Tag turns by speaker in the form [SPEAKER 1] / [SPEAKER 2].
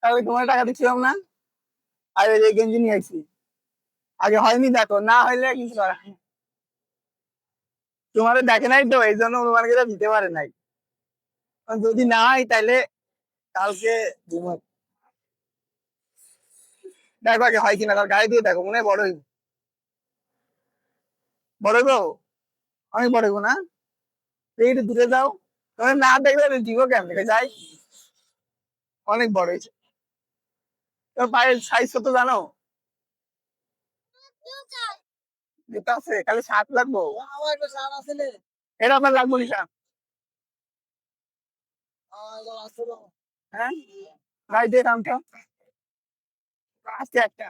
[SPEAKER 1] তাহলে তোমার টাকা দিচ্ছিলাম না? আর ওই যে গেঞ্জি নিয়ে আসছি, আগে হয়নি দেখো, না হইলে কিছু করার নেই। তোমাদের দেখে নাই তো, এই জন্য অনুমান করে দিতে পারে নাই। আর যদি না হয় তাহলে কালকে দিবো। দেখো আগে হয় কিনা, তার গাড়ি দিয়ে দেখো, মনে হয় বড় হইব। বড় হইব, অনেক বড় হইব না? এই একটু দূরে যাও, তুমি না দেখলে দিব কেমন দেখে যাই। অনেক বড় হয়েছে। তোর পায়ের সাইজ কত জানো? জুতা আছে, খালি শার্ট লাগবো। এটা আপনার লাগবো নিশা। হ্যাঁ, গাড়ি দিয়ে কামটা আজকে একটা